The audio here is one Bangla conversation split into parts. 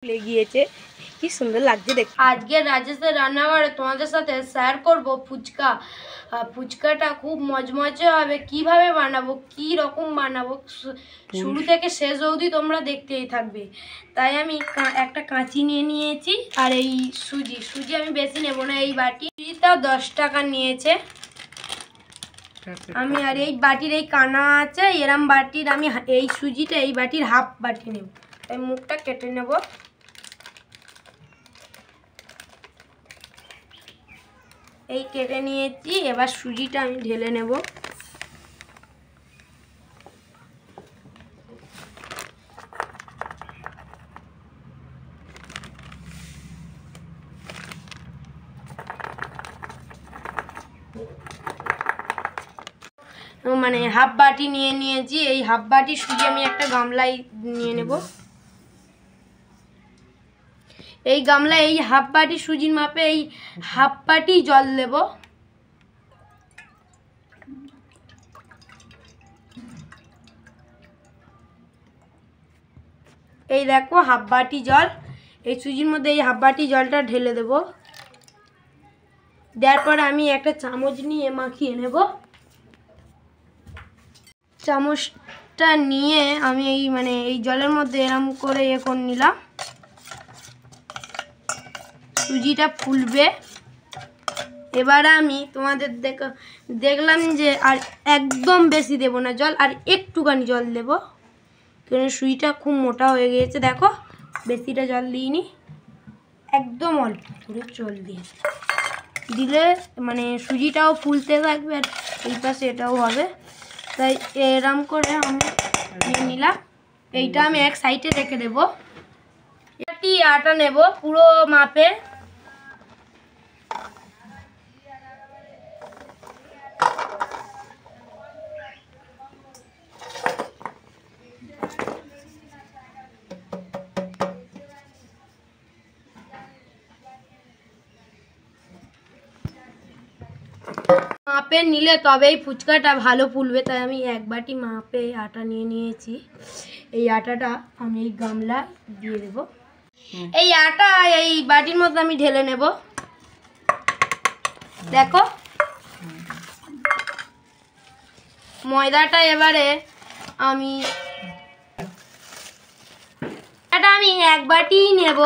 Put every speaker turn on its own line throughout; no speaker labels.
লেগিয়েছে, কি সুন্দর লাগছে দেখতে। আজকে রাজেশের রান্নাঘরে তোমাদের সাথে শেয়ার করব ফুচকা। ফুচকাটা খুব মজমজে হবে। কিভাবে বানাবো, কি রকম বানাবো, শুরু থেকে শেষ অবধি তোমরা দেখতেই থাকবে। তাই আমি একটা কাঁচি নিয়ে নিয়েছি, আর এই সুজি আমি বেশি নেব না। এই বাটিটা 10 টাকা নিয়েছে। আমি আর এই বাটির এই কানা আছে, এরম বাটির আমি এই সুজিটা এই বাটির হাফ বাটি নেব। তাই মুখটা কেটে নেব। এই কেটে নিয়েছি, এবার সুজিটা আমি ঢেলে নেব। মানে হাফ বাটি নিয়ে নিয়েছি। এই হাফ বাটি সুজি আমি একটা গামলায় নিয়ে নেব। এই গামলায় এই হাফ বাটি সুজির মাপে এই হাফ বাটি জল দেব। এই দেখো হাফ বাটি জল। এই সুজির মধ্যে এই হাফ বাটি জলটা ঢেলে দেব। দেওয়ার পর আমি একটা চামচ নিয়ে মাখিয়ে নেব। চামচটা নিয়ে আমি এই জলের মধ্যে এরম করে করে নিলাম। সুজিটা ফুলবে। এবার আমি তোমাদের দেখলাম যে আর একদম বেশি দেব না জল, আর একটুখানি জল দেব, কারণ সুজিটা খুব মোটা হয়ে গিয়েছে। দেখো বেশিটা জল দিইনি, একদম অল্প করে জল দিলে সুজিটাও ফুলতে থাকবে, আর এই পাশে এটাও হবে। তাই এরম করে আমি নিয়ে নিলাম। এইটা আমি এক সাইডে রেখে দেবো। এটি আটা নেব পুরো মাপে। মাপে নিলে তবেই ফুচকাটা ভালো ফুলবে। তাই আমি এক বাটি মাপে আটা নিয়ে নিয়েছি। এই আটাটা আমি এই গামলা দিয়ে দেব। এই আটা এই বাটির মধ্যে আমি ঢেলে নেব। দেখো ময়দাটা এবারে আমি এক বাটি নেব,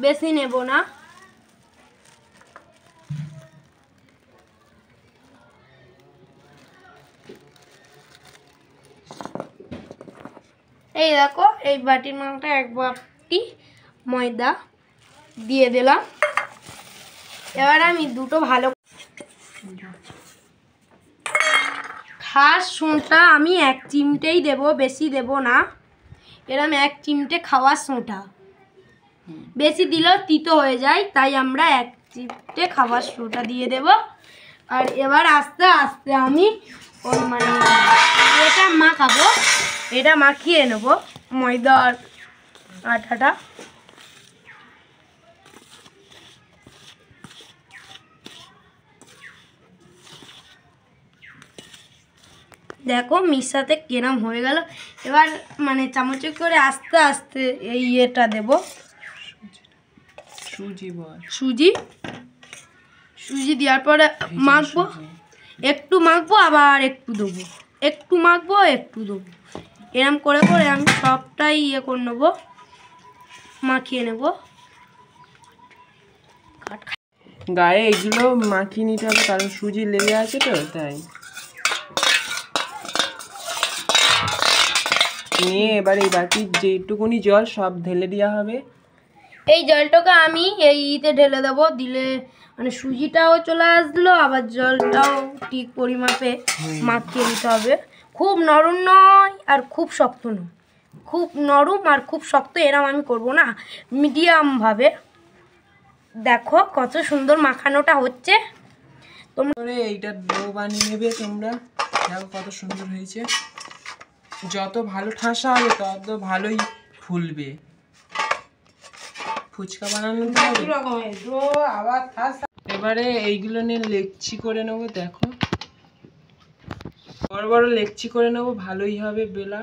বেশি নেব না। এই দেখো এই বাটির মধ্যে এক বাটি ময়দা দিয়ে দিলাম। এবার আমি দুটো ভালো খাস সোঁটা আমি এক চিমটেই দেব, বেশি দেব না। এরম এক চিমটে খাওয়ার সোঁটা, বেশি দিলেও তিতো হয়ে যায়, তাই আমরা এক চিমটে খাওয়ার সোঁটা দিয়ে দেব। আর এবার আস্তে আস্তে আমি এটা মাখাবো। এটা মাখিয়ে নেব ময়দার আটাটা। দেখো মিশাতে কেরম হয়ে গেল। এবার চামচে করে আস্তে আস্তে এই এটা দেব, সুজি দেওয়ার পরে মাখবো। একটু মাখবো আবার একটু দেবো, একটু মাখবো একটু দেবো। এরম করে করে আমি সবটাই করে নেবো, মাখিয়ে নেব।
গায়ে এগুলো মাখিয়ে নিতে হবে, কারণ সুজি লেগে আছে তো। তাই নিয়ে এবার এই বাটির যেটুকুনি জল সব ঢেলে দেওয়া হবে।
এই জলটাকে আমি এইতে ঢেলে দেবো। দিলে সুজিটাও চলে আসলো, আবার জলটাও ঠিক পরিমাপে মাখিয়ে দিতে হবে। খুব নরম নয় আর খুব শক্ত নয়, খুব নরম আর খুব শক্ত এরম আমি করব না, মিডিয়ামভাবে। দেখো কত সুন্দর মাখানোটা হচ্ছে।
তোমরা এইটা ডো বানিয়ে নেবে। তোমরা দেখো কত সুন্দর হয়েছে। যত ভালো ঠাসা হবে তত ভালোই ফুলবে ফুচকা বানানো। এবারে এইগুলো নিয়ে লেচি করে নেবো। দেখো বড় বড় লেচি করে নেবো, ভালোই হবে বেলা।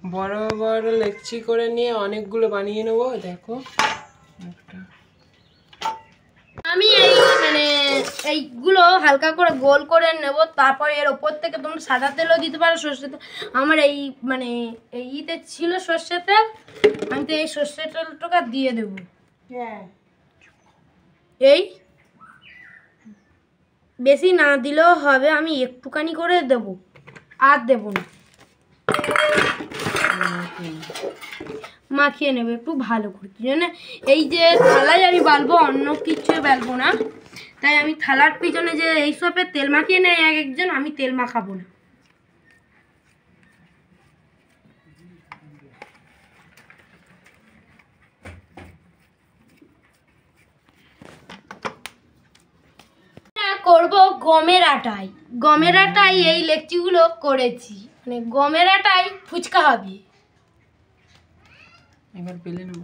বড় বড় লেকচি করে নিয়ে অনেকগুলো বানিয়ে নেবো। দেখো
আমি এই মানে এইগুলো হালকা করে গোল করে নেব, তারপর এর ওপর থেকে তোমরা সাদা তেলও দিতে পারো, সর্ষে তেল। আমার এই মানে এইতে ছিল সর্ষে তেল, আমি তো এই সর্ষে তেলটা দিয়ে দেবো। হ্যাঁ, এই বেশি না দিলেও হবে, আমি একটুখানি করে দেব, আর দেব না। মাখিয়ে নেবে একটু ভালো করে, কি জন্য এই যে থালায় আমি বালবো, অন্য কিছু বালবো না, তাই আমি থালার পিছনে যে এইসবের তেল মাখিয়ে নেয় এক একজন, আমি তেল মাখাবো না। করব গমের আটায়, গমের আটায় এই লেকচিগুলো করেছি, মানে গমের আটায় ফুচকা হবে।
এবার বেলে নেব,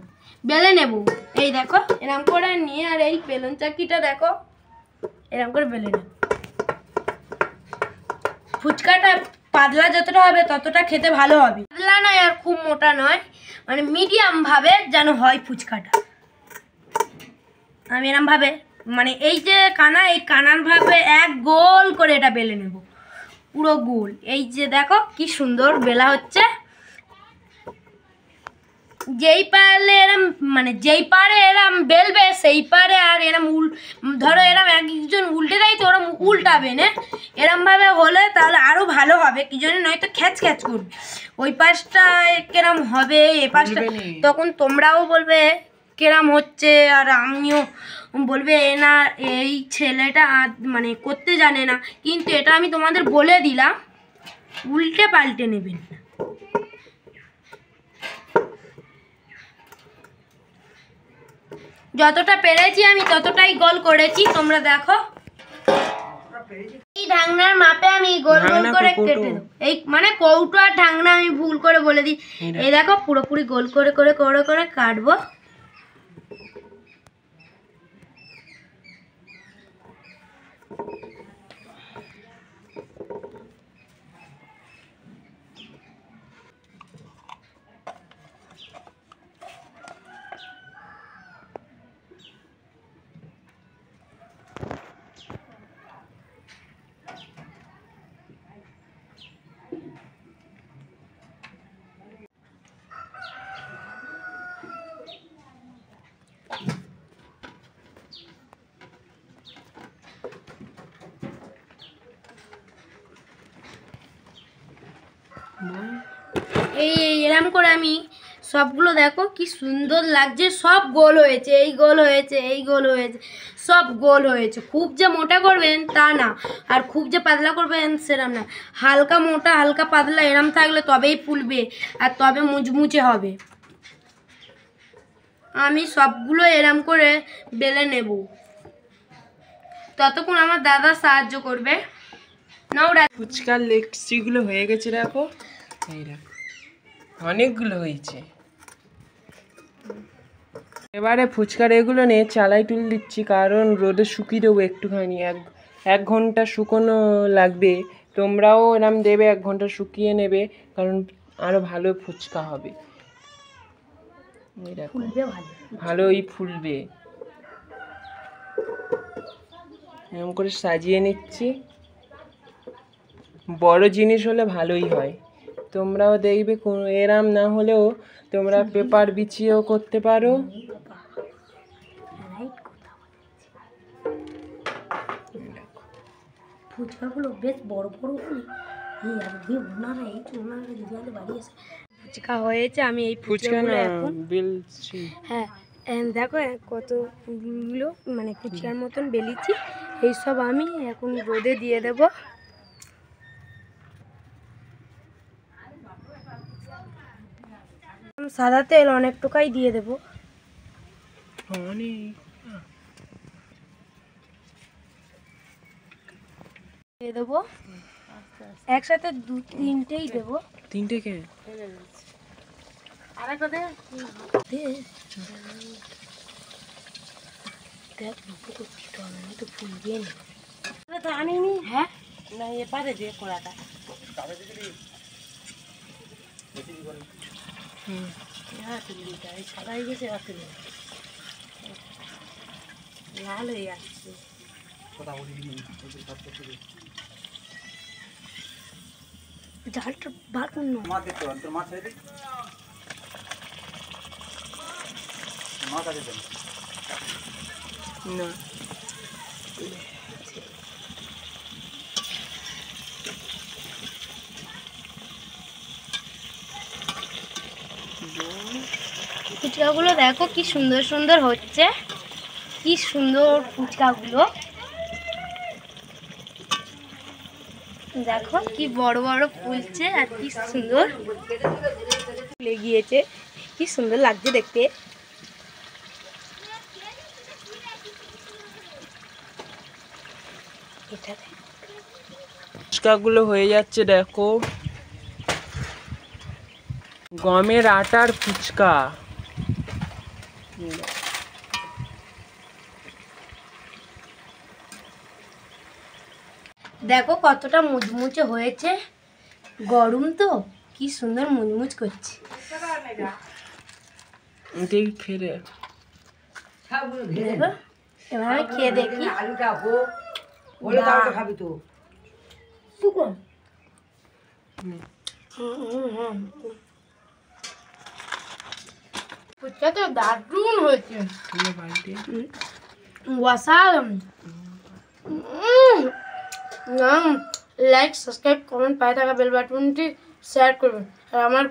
বেলে নেব। এই দেখো এরকম করে নিয়ে, আর এই বেলুন চাকিটা দেখো এরকম করে বেলে নেব। ফুচকাটা পাতলা যতটা হবে ততটা খেতে ভালো হবে, পাতলা নয় আর খুব মোটা নয়, মানে মিডিয়াম ভাবে যেন হয় ফুচকাটা। আমি এরকম ভাবে মানে এই যে কানা, এই কানার ভাবে এক গোল করে এটা বেলে নেব, পুরো গোল। এই যে দেখো কি সুন্দর বেলা হচ্ছে। যেই পারলে এরম মানে যেই পারে এরম বেলবে সেই পারে, আর এরম ধরো এরম একজন উল্টে দেয় তো ওরম উল্টাবে না, এরমভাবে হলে তাহলে আরও ভালো হবে, কি জন্য নয়তো খ্যাচ খ্যাচ করবে। ওই পাশটা কেরম হবে, এ পাশটা, তখন তোমরাও বলবে কেরম হচ্ছে, আর আমিও বলবে এ না এই ছেলেটা মানে করতে জানে না। কিন্তু এটা আমি তোমাদের বলে দিলাম, উল্টে পাল্টে নেবেন না। যতটা পেরেছি আমি ততটাই গোল করেছি, তোমরা দেখো। এই ঢাকনার মাপে আমি গোল গোল করে কেটে দেব। এই মানে কৌটো আর ঢাকনা আমি ভুল করে বলে দিই। এই দেখো পুরোপুরি গোল করে করে করে করে কাটবো। এই এরম করে আমি সবগুলো দেখো কি সুন্দর লাগছে, সব গোল হয়েছে, এই গোল হয়েছে, এই গোল হয়েছে, সব গোল হয়েছে। খুব যে মোটা করবেন তা না, আর খুব যে পাতলা করবেন সেরম না, হালকা মোটা হালকা পাতলা এরম থাকলে তবেই ফুলবে আর তবে মুচমুচে হবে। আমি সবগুলো এরম করে বেলে নেব, ততক্ষণ আমার দাদা সাহায্য করবে।
ফুচকার লেকচিগুলো হয়ে গেছে, দেখো এই দেখো অনেকগুলো হয়েছে। এবারে ফুচকার এগুলো নিয়ে চালাই তুল দিচ্ছি, কারণ রোদে শুকিয়ে দেবো একটুখানি, এক ঘন্টা শুকোনো লাগবে। তোমরাও এরম দেবে, 1 ঘন্টা শুকিয়ে নেবে, কারণ আরও ভালো ফুচকা হবে। ভালোই ফুলবে। এরকম করে সাজিয়ে নিচ্ছি, বড় জিনিস হলে ভালোই হয়। তোমরাও দেখবে, কোনো এরম না হলেও তোমরা পেপার বিছিয়েও করতে পারো।
ফুচকাগুলো বেশ বড় বড় হলে ফুচকা হয়েছে। আমি এই ফুচকাগুলো এখন
বেলছি,
হ্যাঁ দেখো কতগুলো মানে ফুচকার মতন বেলিছি। এইসব আমি এখন রোদে দিয়ে দেব। সাদা তেল অনেক টাকাই দিয়ে দেবো, দিয়ে দেবো একসাথে 2-3টেই দেবো।
3টে কে
আর একটা দে, দেখ তো ফুল দিয়ে নে তো আনিনি। হ্যাঁ না এ পারে যে কড়াটা সাদাই গেছে লাল হয়ে যাচ্ছে। জালটা বার করুন না।
না
ফুচকাগুলো দেখো কি সুন্দর সুন্দর হচ্ছে, কি সুন্দর ফুচকাগুলো দেখো, কি বড় বড় ফুলছে আর কি সুন্দর লেগিয়েছে, কি সুন্দর লাগছে দেখতে।
ফুচকাগুলো হয়ে যাচ্ছে দেখো, গমের আটার ফুচকা।
দেখো কতটা মুচমুচে হয়েছে, গরম তো কি সুন্দর মুচমুচ করছে।
দেখি খেয়ে
দেখো এবার আমি খেয়ে দেখি। ফুচকা তো দারুণ হয়েছে, অসাধারণ। লাইক, সাবস্ক্রাইব, কমেন্ট, পায়ে থাকা বেল বাটনটি শেয়ার করবেন আর আমার